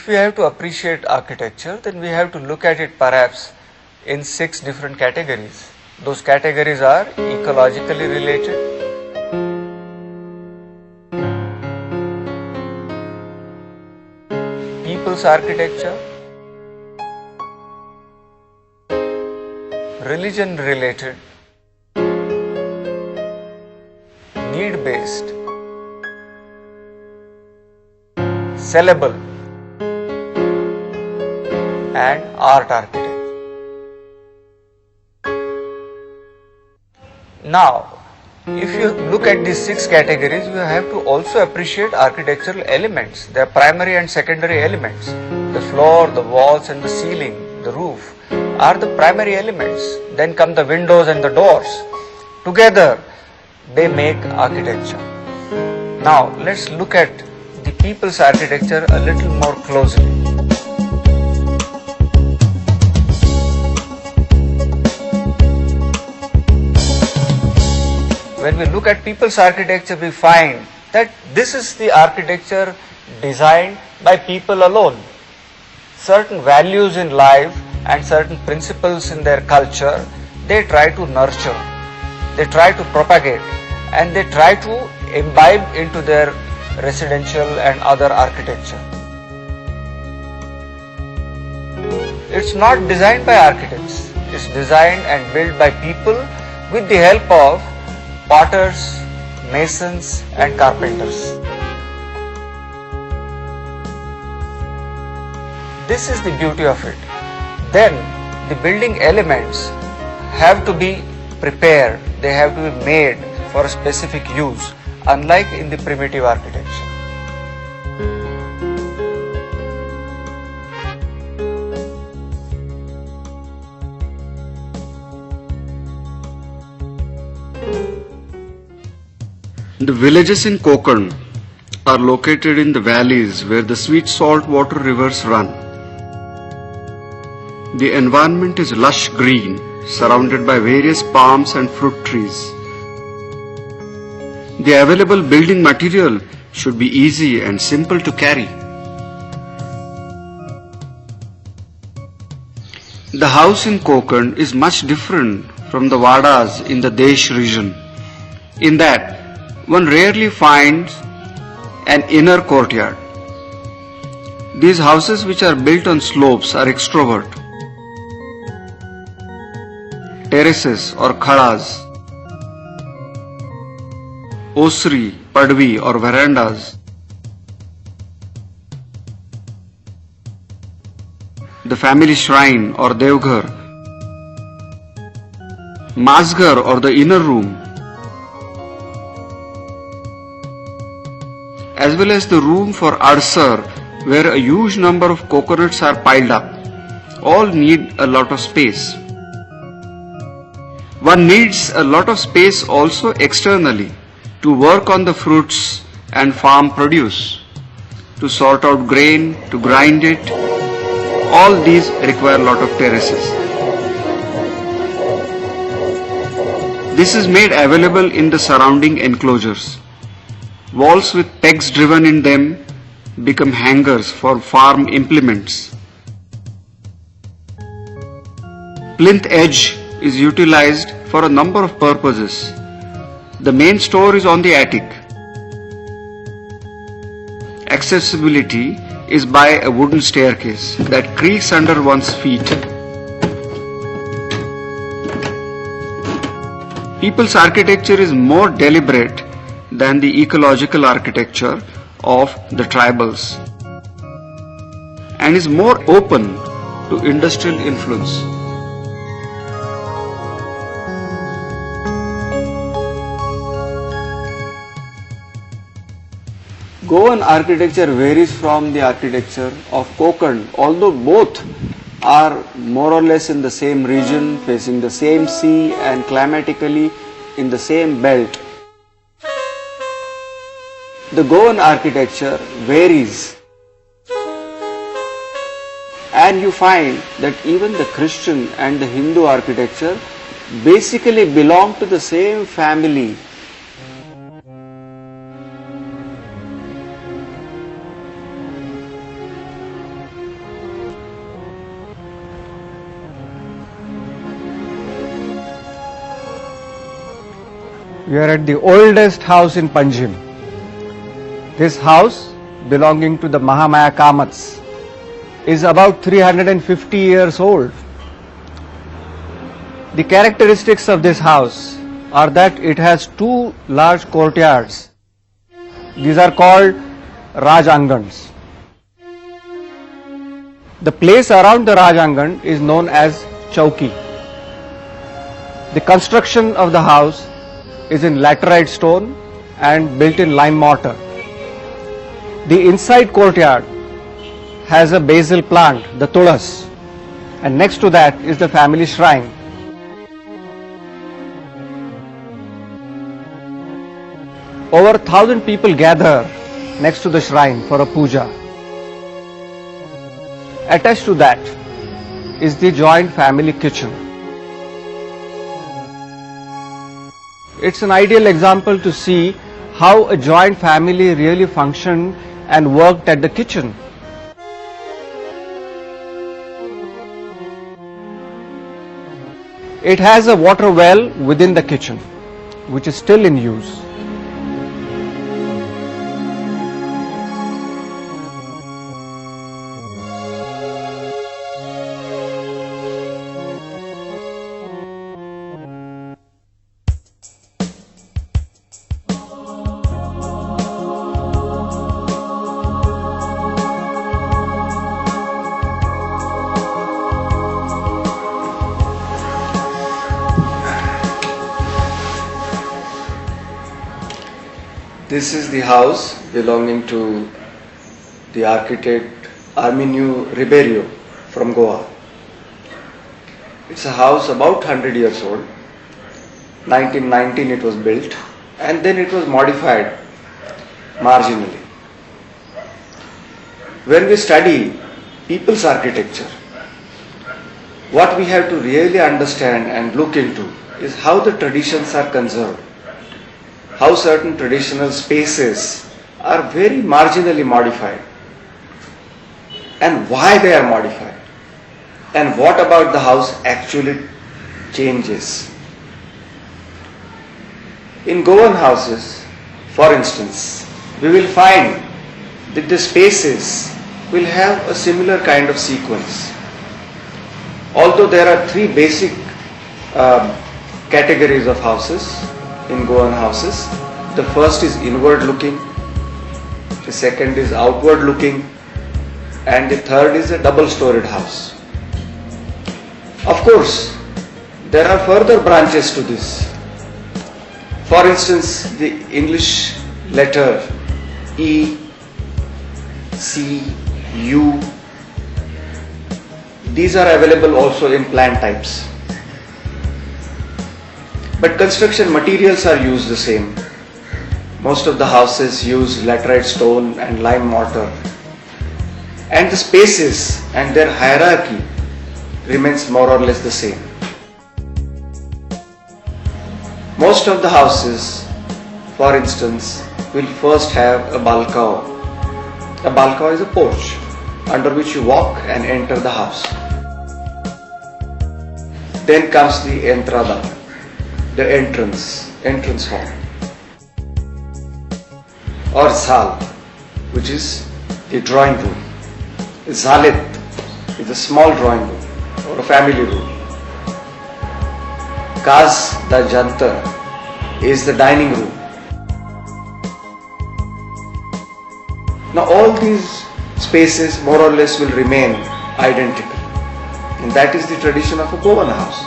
we have to appreciate architecture, then we have to look at it perhaps in 6 different categories. Those categories are ecologically related, people's architecture, religion related, need based, sellable, and art architecture. Now, if you look at these 6 categories, you have to also appreciate architectural elements. They are primary and secondary elements. The floor, the walls and the ceiling, the roof are the primary elements. Then come the windows and the doors. Together, they make architecture. Now, let's look at the people's architecture a little more closely. When we look at people's architecture, we find that this is the architecture designed by people alone. Certain values in life and certain principles in their culture, they try to nurture, they try to propagate, and they try to imbibe into their residential and other architecture. It's not designed by architects, it's designed and built by people with the help of potters, masons and carpenters. This is the beauty of it. Then the building elements have to be prepared, they have to be made for a specific use, unlike in the primitive architecture. The villages in Konkan are located in the valleys where the sweet salt water rivers run. The environment is lush green, surrounded by various palms and fruit trees. The available building material should be easy and simple to carry. The house in Konkan is much different from the Vadas in the Desh region, in that one rarely finds an inner courtyard. These houses which are built on slopes are extrovert. Terraces or khadas, osri, padvi or verandas, the family shrine or devghar, masghar or the inner room, as well as the room for adsar where a huge number of coconuts are piled up, all need a lot of space. One needs a lot of space also externally to work on the fruits and farm produce, to sort out grain, to grind it. All these require a lot of terraces. This is made available in the surrounding enclosures. Walls with pegs driven in them become hangers for farm implements. Plinth edge is utilized for a number of purposes. The main store is on the attic. Accessibility is by a wooden staircase that creaks under one's feet. People's architecture is more deliberate than the ecological architecture of the tribals and is more open to industrial influence. Goan architecture varies from the architecture of Konkan, although both are more or less in the same region, facing the same sea and climatically in the same belt. The Goan architecture varies, and you find that even the Christian and the Hindu architecture basically belong to the same family. We are at the oldest house in Panjim. This house, belonging to the Mahamaya Kamats, is about 350 years old. The characteristics of this house are that it has two large courtyards. These are called Rajangans. The place around the Rajangan is known as Chauki. The construction of the house is in laterite stone and built in lime mortar. The inside courtyard has a basil plant, the tulas, and next to that is the family shrine. Over 1,000 people gather next to the shrine for a puja. Attached to that is the joint family kitchen. It's an ideal example to see how a joint family really functioned and worked at the kitchen. It has a water well within the kitchen, which is still in use. This is the house belonging to the architect Arminio Ribeiro from Goa. It's a house about 100 years old. 1919 it was built and then it was modified marginally. When we study people's architecture, what we have to really understand and look into is how the traditions are conserved. How certain traditional spaces are very marginally modified and why they are modified and what about the house actually changes. In Goan houses, for instance, we will find that the spaces will have a similar kind of sequence. Although there are three basic categories of houses in Goan houses. The first is inward looking, the second is outward looking, and the third is a double-storied house. Of course, there are further branches to this. For instance, the English letter E, C, U, these are available also in plan types. But construction materials are used the same. Most of the houses use laterite stone and lime mortar. And the spaces and their hierarchy remains more or less the same. Most of the houses, for instance, will first have a balcony. A balcony is a porch under which you walk and enter the house. Then comes the entrada, the entrance hall, or zal, which is the drawing room. Zalit is a small drawing room or a family room. Kaz da Jantar is the dining room. Now all these spaces more or less will remain identical, and that is the tradition of a Goan house.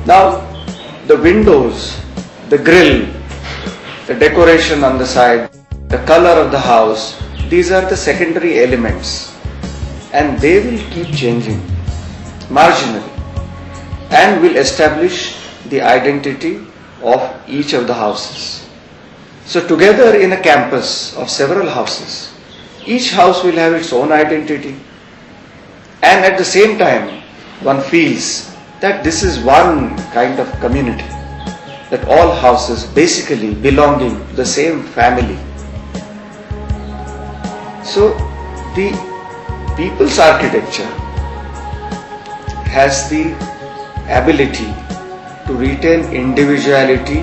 Now the windows, the grill, the decoration on the side, the color of the house, these are the secondary elements, and they will keep changing marginally and will establish the identity of each of the houses. So together in a campus of several houses, each house will have its own identity, and at the same time one feels that this is one kind of community, that all houses basically belonging to the same family. So the people's architecture has the ability to retain individuality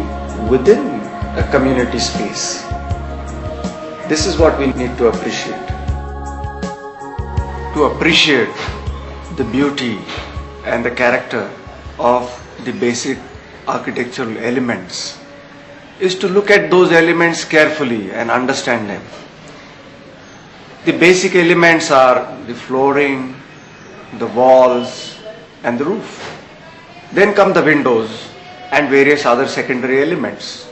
within a community space. This is what we need to appreciate. To appreciate the beauty and the character of the basic architectural elements is to look at those elements carefully and understand them. The basic elements are the flooring, the walls and the roof. Then come the windows and various other secondary elements.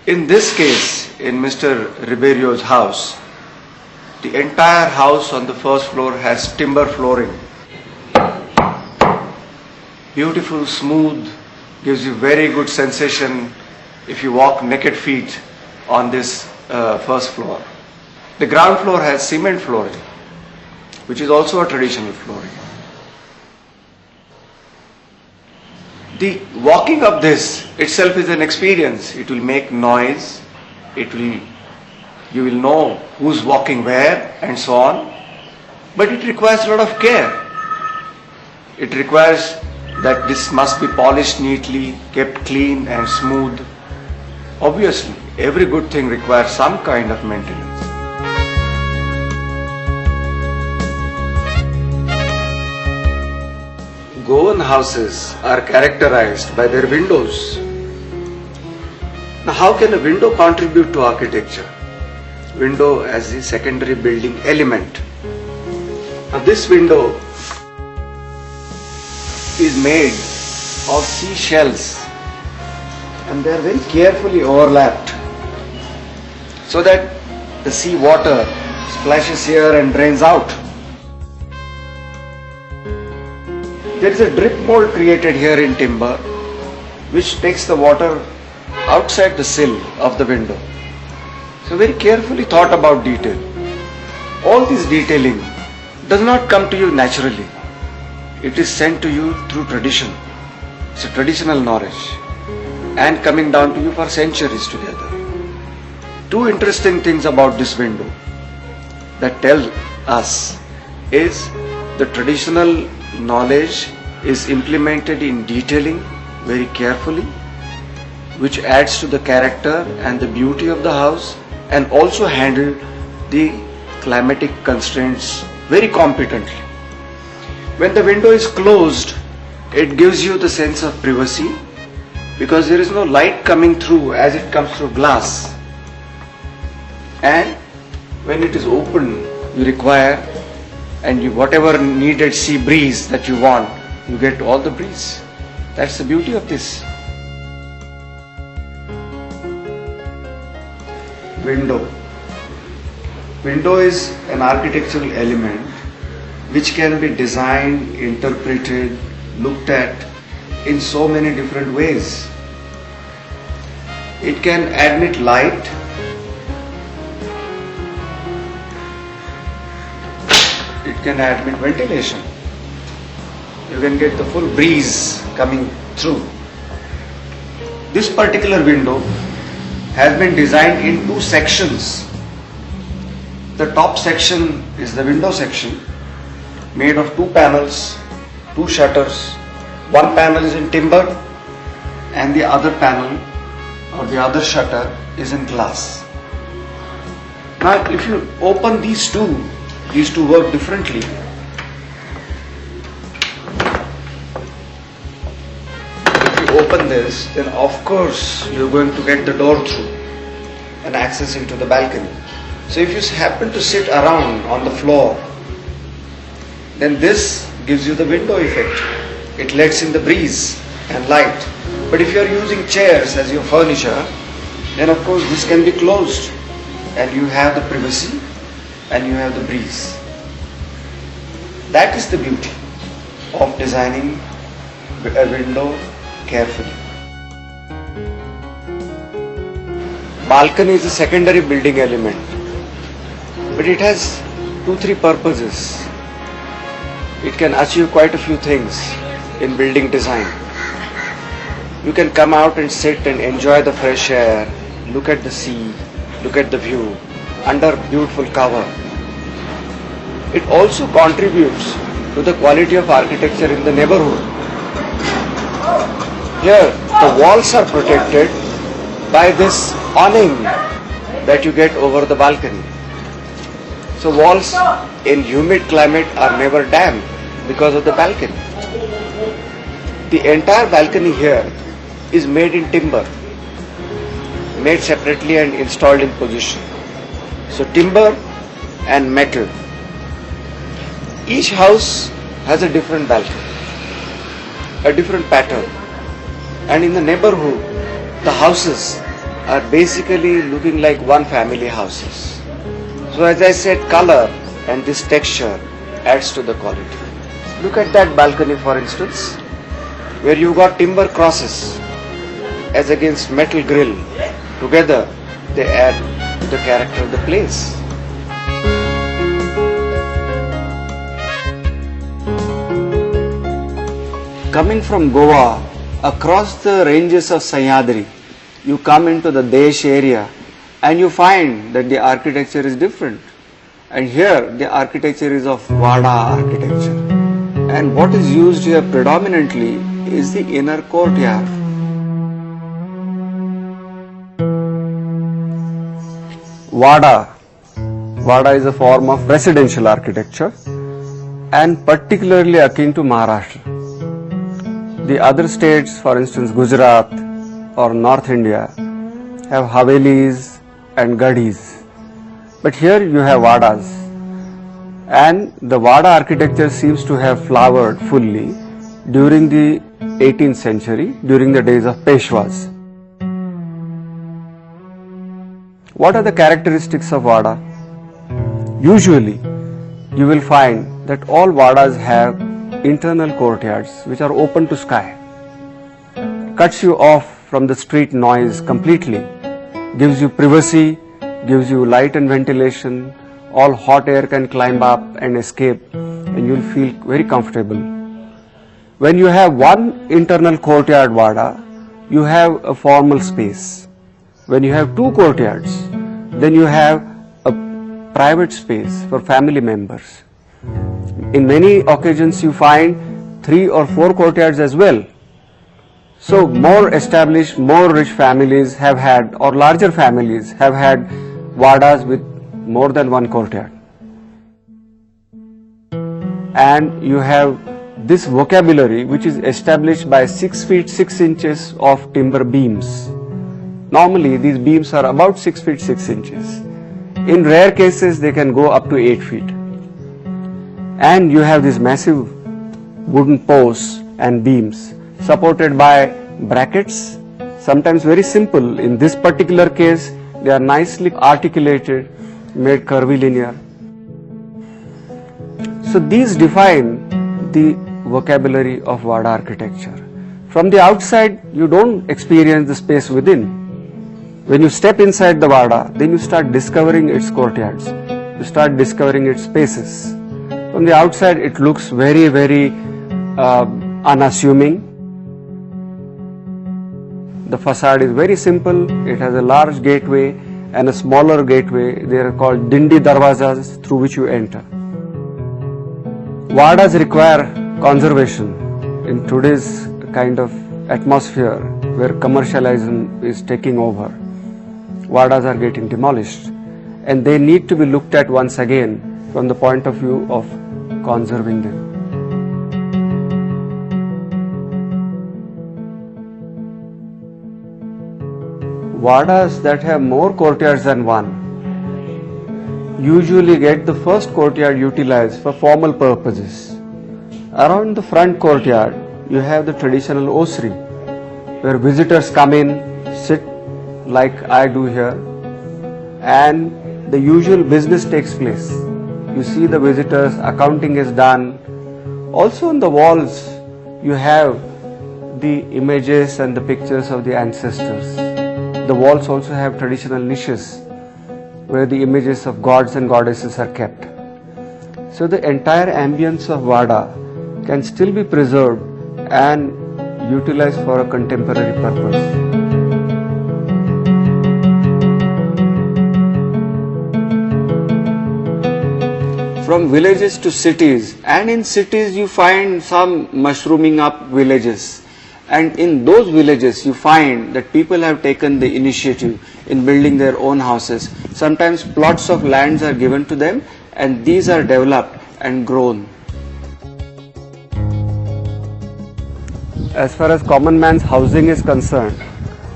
In this case, in Mr. Ribeiro's house, the entire house on the first floor has timber flooring. Beautiful, smooth, gives you very good sensation if you walk naked feet on this first floor. The ground floor has cement flooring, which is also a traditional flooring. The walking up this itself is an experience. It will make noise, you will know who's walking where and so on, but it requires a lot of care. It requires that this must be polished neatly, kept clean and smooth. Obviously, every good thing requires some kind of maintenance. Goan houses are characterized by their windows. Now, how can a window contribute to architecture? Window as the secondary building element. Now, this window is made of seashells and they are very carefully overlapped so that the sea water splashes here and drains out. There is a drip mold created here in timber which takes the water outside the sill of the window. So very carefully thought about detail. All this detailing does not come to you naturally. It is sent to you through tradition. It's a traditional knowledge and coming down to you for centuries together. Two interesting things about this window that tell us is the traditional knowledge is implemented in detailing very carefully, which adds to the character and the beauty of the house, and also handle the climatic constraints very competently. When the window is closed, it gives you the sense of privacy because there is no light coming through as it comes through glass. And when it is open, you require whatever needed sea breeze that you want, you get all the breeze. That's the beauty of this. Window. Window is an architectural element which can be designed, interpreted, looked at in so many different ways. It can admit light, it can admit ventilation. You can get the full breeze coming through. This particular window has been designed in two sections. The top section is the window section, made of two panels, two shutters. One panel is in timber and the other panel or the other shutter is in glass. Now if you open these two work differently. If you open this, then of course you're going to get the door through and access into the balcony. So if you happen to sit around on the floor, then this gives you the window effect. It lets in the breeze and light. But if you are using chairs as your furniture, then of course this can be closed and you have the privacy and you have the breeze. That is the beauty of designing a window carefully. Balcony is a secondary building element, but it has 2-3 purposes. It can achieve quite a few things in building design. You can come out and sit and enjoy the fresh air, look at the sea, look at the view under beautiful cover. It also contributes to the quality of architecture in the neighborhood. Here the walls are protected by this awning that you get over the balcony. So walls in humid climate are never damp because of the balcony. The entire balcony here is made in timber, made separately and installed in position. So timber and metal. Each house has a different balcony, a different pattern. And in the neighborhood, the houses are basically looking like one family houses. So as I said, color and this texture adds to the quality. Look at that balcony, for instance, where you got timber crosses as against metal grill. Together they add to the character of the place. Coming from Goa, across the ranges of Sahyadri, you come into the Desh area and you find that the architecture is different. And here the architecture is of Vada architecture. And what is used here predominantly is the inner courtyard. Vada is a form of residential architecture and particularly akin to Maharashtra. The other states, for instance Gujarat or North India, have Havelis and Gadis. But here you have Vadas. And the Vada architecture seems to have flowered fully during the 18th century, during the days of Peshwas. What are the characteristics of Vada? Usually, you will find that all Vadas have internal courtyards which are open to sky. Cuts you off from the street noise completely, gives you privacy, gives you light and ventilation, all hot air can climb up and escape and you will feel very comfortable. When you have one internal courtyard Vada, you have a formal space. When you have two courtyards, then you have a private space for family members. In many occasions you find 3 or 4 courtyards as well. So more established, more rich families have had, or larger families have had Vadas with more than one courtyard. And you have this vocabulary which is established by 6 feet 6 inches of timber beams. Normally these beams are about 6 feet 6 inches. In rare cases they can go up to 8 feet. And you have these massive wooden posts and beams supported by brackets, sometimes very simple. In this particular case, they are nicely articulated, made curvilinear. So these define the vocabulary of Vada architecture. From the outside, you don't experience the space within. When you step inside the Vada, then you start discovering its courtyards. You start discovering its spaces. From the outside, it looks very, very unassuming. The facade is very simple. It has a large gateway and a smaller gateway. They are called Dindi Darwazas through which you enter. Vadas require conservation in today's kind of atmosphere where commercialism is taking over. Vadas are getting demolished and they need to be looked at once again from the point of view of conserving them. Vadas that have more courtyards than one usually get the first courtyard utilized for formal purposes. Around the front courtyard, you have the traditional osri, where visitors come in, sit like I do here, and the usual business takes place. You see the visitors, accounting is done. Also on the walls, you have the images and the pictures of the ancestors. The walls also have traditional niches where the images of gods and goddesses are kept. So the entire ambience of Vada can still be preserved and utilized for a contemporary purpose. From villages to cities, and in cities you find some mushrooming up villages, And in those villages, you find that people have taken the initiative in building their own houses. Sometimes plots of lands are given to them, and these are developed and grown. As far as common man's housing is concerned,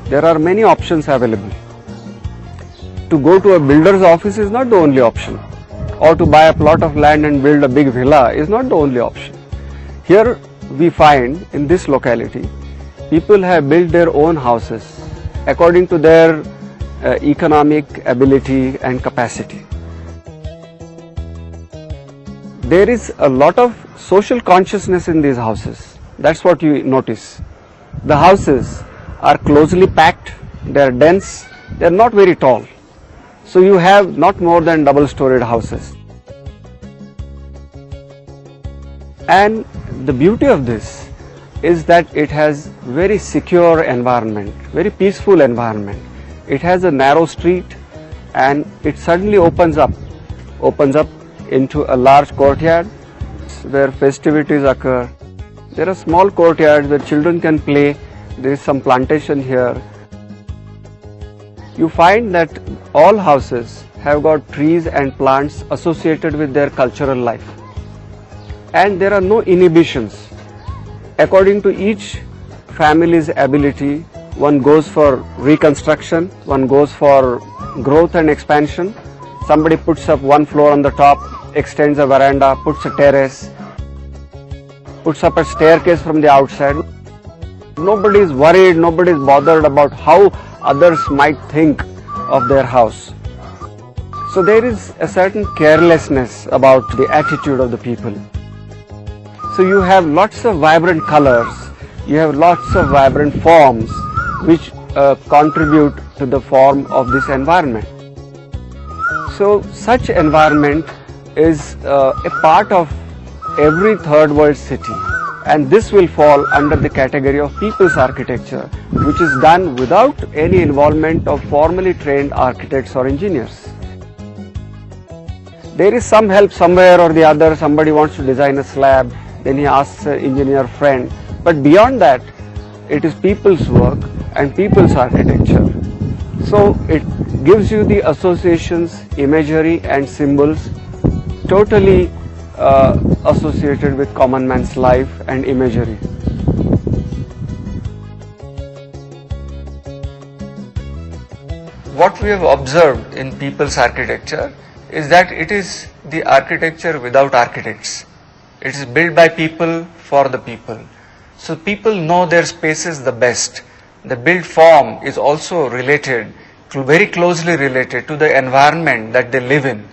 there are many options available. To go to a builder's office is not the only option, or to buy a plot of land and build a big villa is not the only option. Here we find, in this locality, people have built their own houses according to their economic ability and capacity. There is a lot of social consciousness in these houses. That's what you notice. The houses are closely packed, they are dense, they are not very tall. So you have not more than double-storied houses. And the beauty of this is that it has very secure environment, very peaceful environment. It has a narrow street, and it suddenly opens up into a large courtyard where festivities occur. There are small courtyards where children can play. There is some plantation here. You find that all houses have got trees and plants associated with their cultural life. And there are no inhibitions. According to each family's ability, one goes for reconstruction, one goes for growth and expansion. Somebody puts up one floor on the top, extends a veranda, puts a terrace, puts up a staircase from the outside. Nobody is worried, nobody is bothered about how others might think of their house. So there is a certain carelessness about the attitude of the people. So you have lots of vibrant colors, you have lots of vibrant forms which contribute to the form of this environment. So such environment is a part of every third world city, and this will fall under the category of people's architecture, which is done without any involvement of formally trained architects or engineers. There is some help somewhere or the other. Somebody wants to design a slab, then he asks an engineer friend, but beyond that it is people's work and people's architecture. So it gives you the associations, imagery and symbols totally associated with common man's life and imagery. What we have observed in people's architecture is that it is the architecture without architects. It is built by people for the people. So people know their spaces the best. The built form is also related, very closely related to the environment that they live in.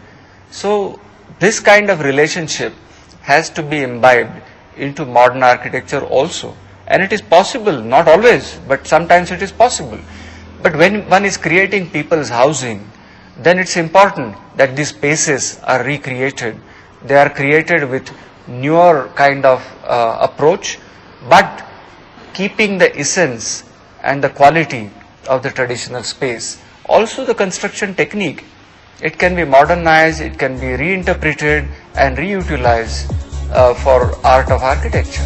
So this kind of relationship has to be imbibed into modern architecture also. And it is possible, not always, but sometimes it is possible. But when one is creating people's housing, then it's important that these spaces are recreated. They are created with newer kind of approach, but keeping the essence and the quality of the traditional space. Also the construction technique, it can be modernized, it can be reinterpreted and reutilized for art of architecture.